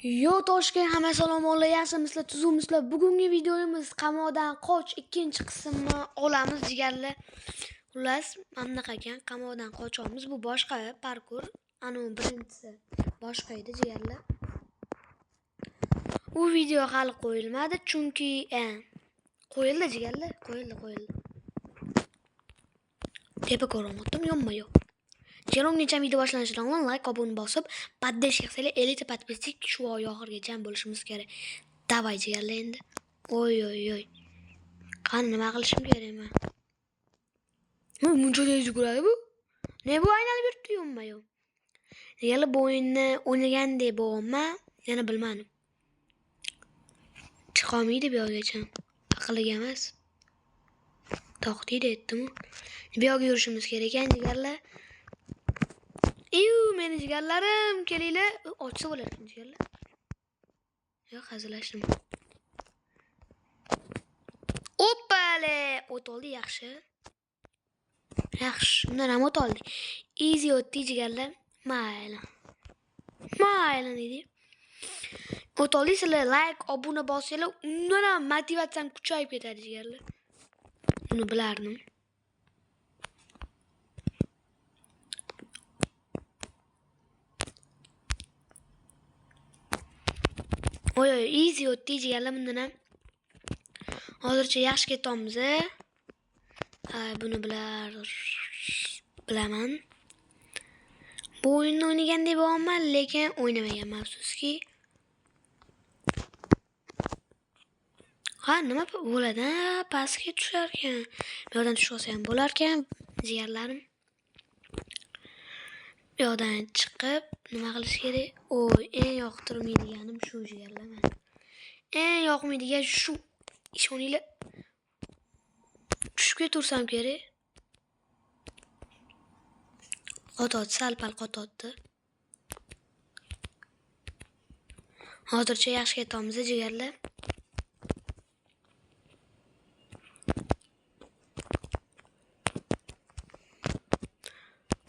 Yo Toshkent, hamma assalomu yaxshimisizlar, tuzukmisizlar? Bugungi videomiz qamoqdan qoch ikkinchi qismini olamiz jigarlar. Xullas, mamnaqa ekan, qamoqdan qochamiz. Bu boshqa parkur. Anu birinchisi boshqa edi jigarlar. U video hali qo'yilmadi, chunki qo'yildi jigarlar, qo'yildi. Tepa ko'rmoqdim, yonma-yon. Jigarlar, video boshlanishidan oldin like, obuna bosib, поддержка qilsanglar 50 ta подписчик shu oy oxirigacha bo'lishimiz kerak. Davay jigarlar endi. Oy. Qani nima qilishim kerak men? Buncha tez yuguradi bu. Ne bu aylanib yuribdi yonma-yon. Jigarlar, bu o'yinni o'ynagandek bo'laman, yana bilmadim. Chiqolmaydi bu yoqgacha. Aqliga emas. To'xtaydi aytdim-ku. Bu yoqqa yurishimiz kerak ekan jigarlar. Meni jigarlarim, kelinglar. Ochsa bo'lar ekan jigarlar. Yo'q, hazillashdim. Oppale! O't oldi, yaxshi. Undan ham o't oldi. Easy o'tdi jigarlar. Mayli deydi. O't oldi, sizlar like, obuna bossanglar, undan ham motivatsiyam kuchayib ketadi jigarlar. Buni bilardim. Oy, easy o'tdi jigarlar, bundan ham. Hozircha yaxshi ketamiz. Buni bilaman. Bu o'yinni o'ynagandek bo'laman, lekin o'ynamaganman afsuski. Nima bo'ladi? Pastga tushar ekan. Bu yerdan tushib olsa ham bo'lar ekan, jigarlarim. Bu yerdan chiqib nima qilish kerak? Eng yoqtirmaydiganim shu jigarlar. Eng yoqmaydigan shu. Ishoninglar. Tushib ketaversam kerak. Qototdi, sal-pal qototdi. Hozircha yaxshi ketamiz, jigarlar.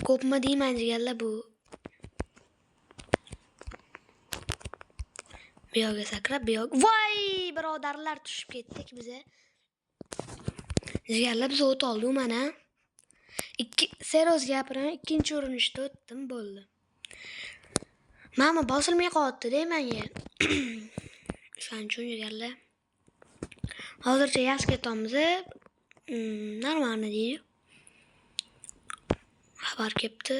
Ko'pmi deyman jigarlar bu. Bu yoqqa sakrab, bu yoq. Voy, birodarlar, tushib ketdik biza. Jigarlar, biz o't oldik mana. Serios gapiraman, ikkinchi urinishda o'tdim, bo'ldi. Mana bosilmay qoldi deyman-ya. Shuning uchun jigarlar. Hozircha yaxshi ketamiz. Normalni deydi. Xabar kelibdi.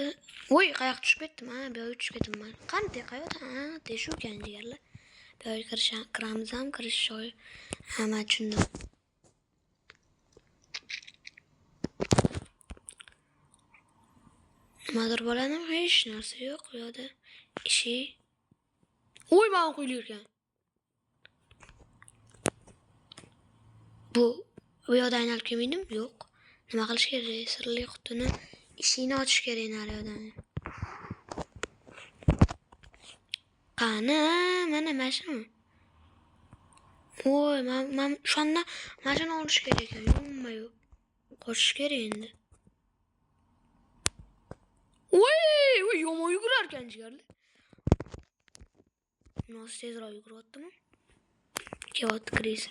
Voy, qayoqqa tushib ketdim? Bu yoqqa tushib ketdim. Qanday qayoqda? Teshu ekan jigarlar. Bu yoqqa kiramiz ham, kirish joyi. Hamma tushundim. Nimadir bo'ladi, hech narsa yo'q bu yerda. Ishi. Voy, men qo'ylar ekan. Bu yoqda aylanib kelmaydim? Yo'q. Nima qilish kerak? Sirli qutini ishini ochish kerak naryodan. Qani, mana mashina. Voy, men shunda mashina olish kerak ekan. Yo'q. Qochish kerak endi. Voy, yomon yugurar ekan jigarlar. Nos tezroq yuguryaptimi? Kelyapti kriz.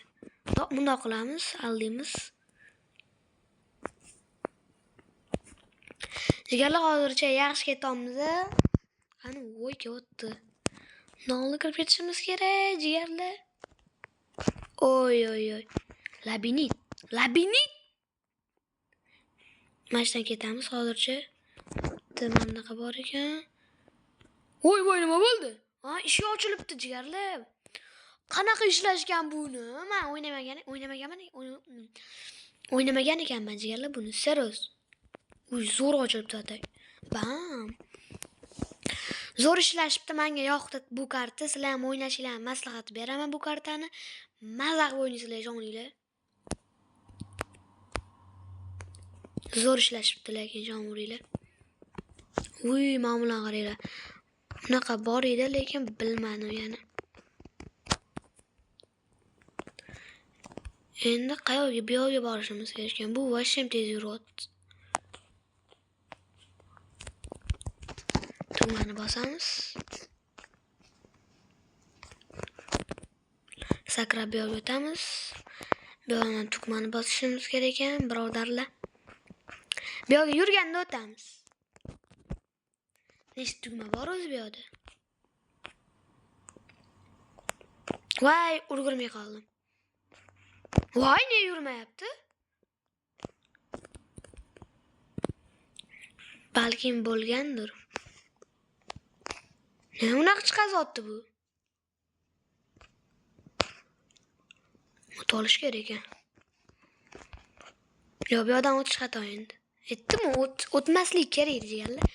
Bunda qilamiz, aldimiz. Jigarlar, hozircha yaxshi ketamiz. Qani, voy, kelyapti. Nolni kirib ketishimiz kerak, jigarlar. Oy. Labinit. Mashdan ketamiz hozircha. Nimaqa bor ekan? Voy, nima bo'ldi? Eshik ochilibdi jigarlar. Qanaqa ishlashgan buni? Men o'ynamagan ekanman jigarlar buni. Serios. Zo'r ochilibdi atak. Bam. Zo'r ishlashibdi, menga yoqdi bu karta. Sizlar ham o'ynashinglarni maslahat beraman bu kartani. Mazaq o'ynaysizlar, joninglar. Zo'r ishlashibdi, lekin joninglar. Ma'mulan qaranglar. Bunaqa bor edi, lekin bilmadim yana. Endi qayoqqa? Bu yoqqa borishimiz kerak ekan. Bu vashim tez yuryapti. Tugmani bosamiz. sakrab bu yoqqa o'tamiz. Bu yoqdan tugmani bosishimiz kerak ekan, birodarlar. Bu yoqqa yurganda o'tamiz. Nechta tugma bor o'zi bu yoqda? Voy, ulgurmay qoldim. Voy, ne yurmayapti? Balkim bo'lgandir. Ne unaqa chiqazotdi bu? O't olish kerak ekan. Yo, bu yoqdan o'tish xato endi. Aytdim-ku, o'tmaslik kerak deganlar.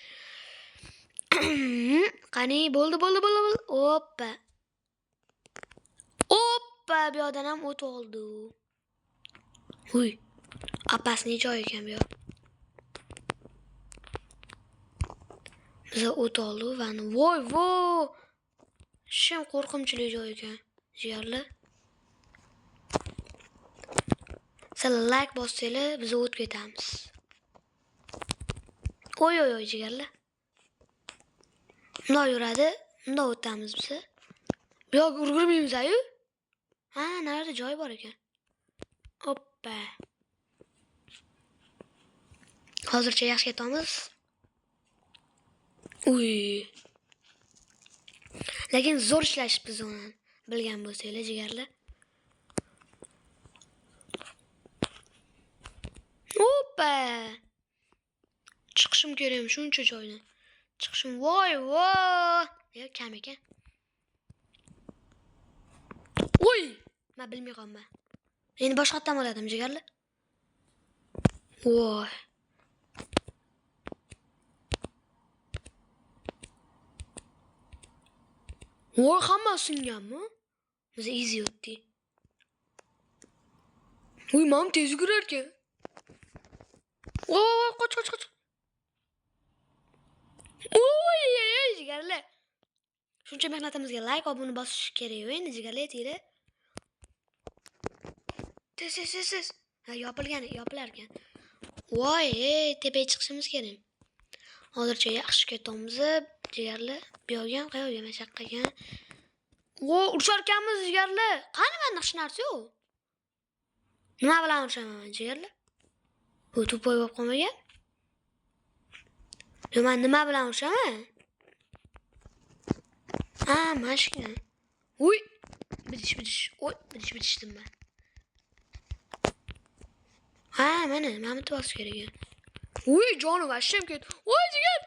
Qani, bo'ldi. Hoppa. Bu yoqdan ham o't oldi. Huy. Opasniy joy ekan bu yoq. Biz o't oldi va voy. Shem qo'rqinchli joy ekan. Jigarlar. Sizlar like bossanglar, biz o'tib ketamiz. Oy jigarlar. Bunday yuradi, bunday o'tamiz biz. Bu yoqqa urgurmaymiz-ayu. Ha, narada joy bor ekan. Hoppa. Hozircha yaxshi ketamiz. Uy. Lekin zo'r ishlash biz uni bilgan bo'lsanglar, jigarlar. Hoppa. Chiqishim kerak shuncha joydan. Chiqishim voy. Ya kam ekan. Uy, men bilmay qolman. Endi boshqa yoqdan oladim, jigarlar. Voy. Voy, hamma singanmi? Biz easy o'tdik. Uy, mam tez yugurar ekan. Voy, qoch. Uy, jigarlar. Shuncha mehnatimizga like, obuna bosish kerak endi jigarlar, aytinglar. Tez. Ha, yopilar ekan. Voy, tepaga chiqishimiz kerak. Hozircha yaxshi ketamiz, jigarlar. Bu yoqqa ham qayoqqa mashaqqa ekan. Voy, urishar ekanmiz, jigarlar. Qani menda hech narsa yo'q. Nima bilan urishaman, jigarlar? Bu to'poy bo'lib qolmagan? Yo, men nima bilan urishaman? Ha, mashina. Uy, bidish. Oy, bidishdim men. Ha, mana bosish kerak ekan. Uy, jonim vashim ketdi. Voy, jigar,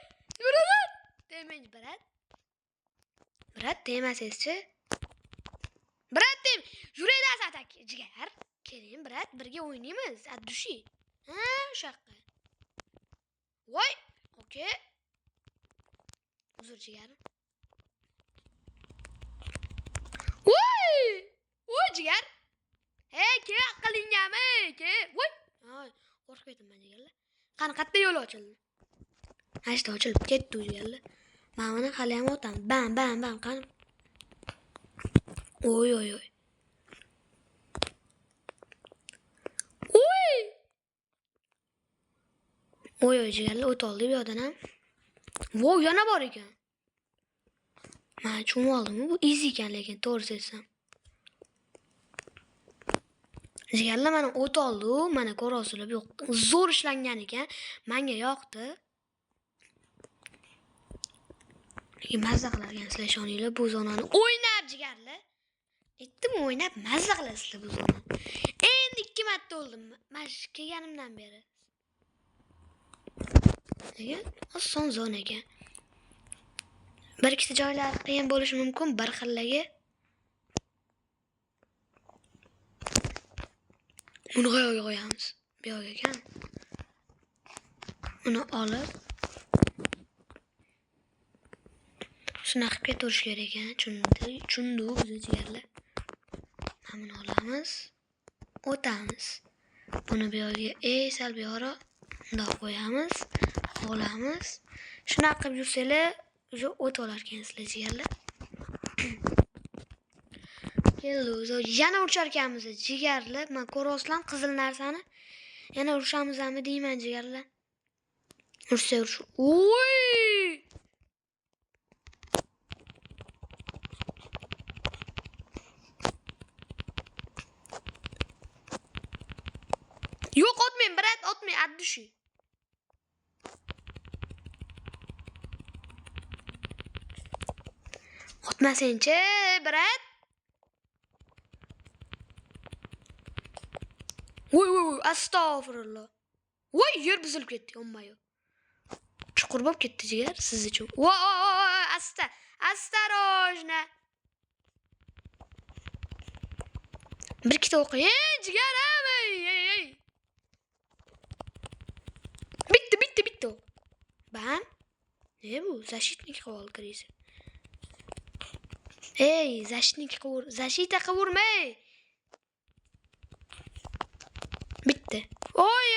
yuraver. Demang, brat, demasangiz-chi. Brat, dem, yuraylar atak, jigar. Keling, brat, birga o'ynaymiz. Addushi. Ha, o'shaqqa. Voy, okey. Uzr, jigar. Voy, jigar. Hey, ke aqlingami, ke? Voy. Ay, qo'rqib ketdim men, jigarlar. Qani, qayerda yo'l ochildi? Ha, işte ochilib ketdi, jigarlar. Men buni hali ham o'taman. Bam, qani. Oy. Oy, jigarlar, o't oldi bu yoqdan ham. Voy, yana bor ekan. Men cho'mib oldim. Bu easy ekan, lekin to'g'ri desam. Jigarlar, mana o't oldi, mana ko'rasizlar, yo'q. Zo'r ishlangan ekan. Menga yoqdi. Mazza qilargansizlar, ishoninglar, bu zonani o'ynab jigarlar. Aytdim, o'ynab mazza qilasizlar bu zonani. Endi 2 marta o'ldim. Men kelganimdan beri. Nega? Oson zona ekan. Bir ikkita joylar qiyin bo'lishi mumkin, bir xillaga. Buni qayerga qo'yamiz? Bu yoqqa ekan. Uni olib shuna qilib ketirish kerak ekan. Tushundik biz jigarlar. Mana buni olamiz. O'tamiz. Buni bu yoqqa sal bu yoqqa bundoq qo'yamiz. Olamiz. Shuna qilib yursanglar, o'sha o't olar ekansizlar jigarlar. Keldi, yana urishar ekanmiz jigarlar. Men ko'rasizlar qizil narsani. Yana urishamizmi deyman jigarlar. Ursa. Uy! Yo'q, otmang, brat, otmang, addushi. Otmasang-chi, brat. Voy, astag'firulloh. Voy, yer buzilib ketdi, yonma-yo. Chuqur bo'lib ketdi jigar siz uchun. Voy, осторожно. Bir ikkita o'qing, jigarim. Ey. Bitta. Bam. Ne bu? Защитник qilib kirasiz. Ey, защитник qilib, защита qilurmay. Bitta. Oy.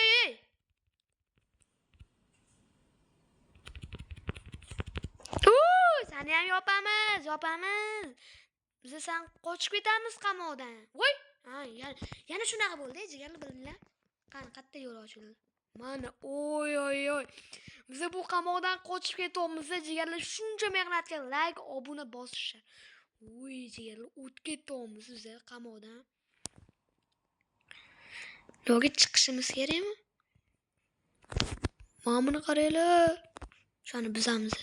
Seni ham yopamiz. Biz sen qochib ketamiz qamoqdan. Voy! Ha, yana shunaqa bo'ldi, jigarli bilinglar. Qani qayerda yo'l ochildi? Mana, oy. Biz bu qamoqdan qochib ketyapmiz, jigarlar shuncha mehnatga like, obuna bosishar. Voy, jigarlar o'tib ketyapmiz biz qamoqdan. Yo'q, chiqishimiz kerakmi? Mana buni qaranglar. Shuni bizamiz.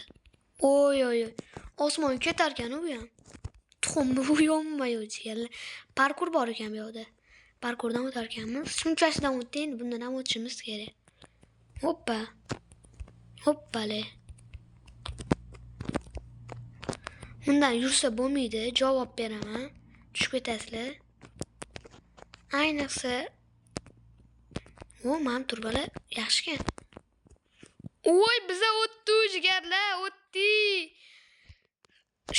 Oy. Osmon ketar ekan u ham. Tuxumni bu yonma-yo jigarlar. Parkur bor ekan bu yerda. Parkurdan o'tar ekanmiz. Shunchasidan o'tding, bundan ham o'tishimiz kerak. Hoppale. Bundan yursa bo'lmaydi, javob beraman. Tushib ketasizlar. Ayniqsa men turbalar yaxshi ekan. Voy, biza o'tdi jigarlar, o'tdi.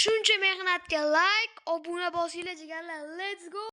Shuncha mehnatga like, obuna bosinglar jigarlar. Let's go.